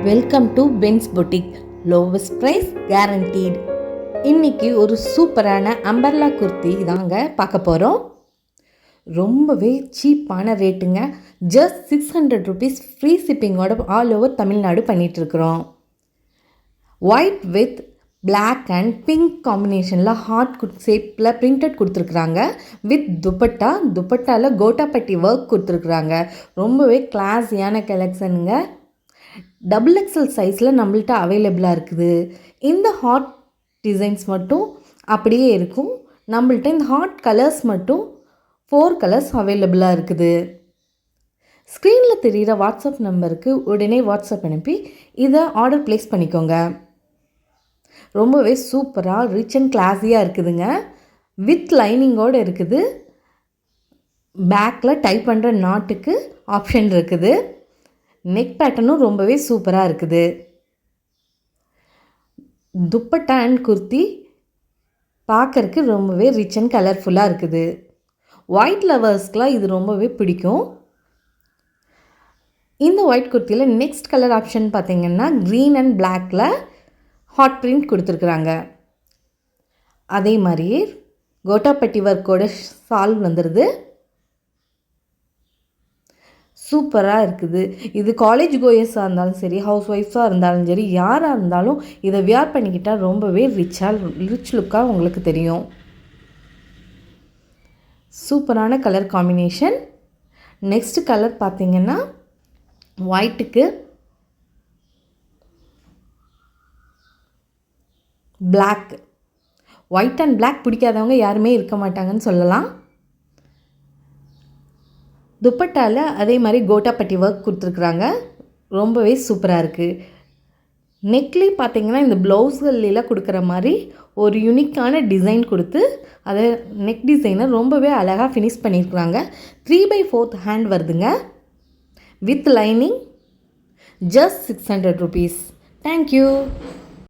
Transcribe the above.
Welcome to Benz boutique. Lowest price guaranteed. இன்றைக்கி ஒரு சூப்பரான அம்பர்லா குர்த்தி தாங்க பார்க்க போகிறோம். ரொம்பவே சீப்பான ரேட்டுங்க. ஜஸ்ட் 600 ருபீஸ் ஃப்ரீ ஷிப்பிங்கோட ஆல் ஓவர் தமிழ்நாடு பண்ணிகிட்ருக்குறோம். White with black and pink காம்பினேஷனில் ஹார்ட் ஷேப்பில் பிரிண்டட் கொடுத்துருக்குறாங்க. வித் துப்பட்டாவில் கோட்டாப்பட்டி ஒர்க் கொடுத்துருக்குறாங்க. ரொம்பவே கிளாஸியான கலெக்ஷனுங்க. XXL சைஸில் நம்மள்ட்ட அவைலபிளாக இருக்குது. இந்த ஹார்ட் டிசைன்ஸ் மட்டும் அப்படியே இருக்கும். நம்மள்ட்ட இந்த ஹார்ட் கலர்ஸ் மட்டும் 4 கலர்ஸ் அவைலபிளாக இருக்குது. ஸ்க்ரீனில் தெரிகிற வாட்ஸ்அப் நம்பருக்கு உடனே வாட்ஸ்அப் அனுப்பி இதை ஆர்டர் ப்ளேஸ் பண்ணிக்கோங்க. ரொம்பவே சூப்பராக ரிச் அண்ட் கிளாஸியாக இருக்குதுங்க. வித் லைனிங்கோடு இருக்குது. பேக்கில் டைப் பண்ணுற நாட்டுக்கு ஆப்ஷன் இருக்குது. நெக் பேட்டர்னும் ரொம்பவே சூப்பராக இருக்குது. துப்பட்டா அண்ட் குர்த்தி பார்க்கறக்கு ரொம்பவே ரிச் அண்ட் கலர்ஃபுல்லாக இருக்குது. ஒயிட் லவர்ஸ்க்கெலாம் இது ரொம்பவே பிடிக்கும். இந்த ஒயிட் குர்த்தியில் நெக்ஸ்ட் கலர் ஆப்ஷன் பார்த்திங்கன்னா க்ரீன் அண்ட் பிளாக்கில் ஹாட் பிரிண்ட் கொடுத்துருக்குறாங்க. அதே மாதிரியே கோட்டாப்பட்டி ஒர்க்கோட சால்வ் வந்துடுது. சூப்பராக இருக்குது. இது காலேஜ் கோயர்ஸாக இருந்தாலும் சரி, ஹவுஸ் ஒய்ஃப்ஸாக இருந்தாலும் சரி, யாராக இருந்தாலும் இதை வியர் பண்ணிக்கிட்டால் ரொம்பவே ரிச் லுக்காக உங்களுக்கு தெரியும். சூப்பரான கலர் காம்பினேஷன். நெக்ஸ்ட் கலர் பார்த்திங்கன்னா ஒயிட்டுக்கு பிளாக். ஒயிட் அண்ட் பிளாக் பிடிக்காதவங்க யாருமே இருக்க மாட்டாங்கன்னு சொல்லலாம். துப்பட்டாவில் அதே மாதிரி கோட்டாப்பட்டி ஒர்க் கொடுத்துருக்குறாங்க. ரொம்பவே சூப்பராக இருக்குது. நெக்லேயும் பார்த்திங்கன்னா இந்த ப்ளவுஸ்களில் கொடுக்குற மாதிரி ஒரு யூனிக்கான டிசைன் கொடுத்து அதை நெக் டிசைனை ரொம்பவே அழகாக ஃபினிஷ் பண்ணியிருக்கிறாங்க. 3/4 ஹேண்ட் வருதுங்க. With lining. Just 600 rupees. Thank you.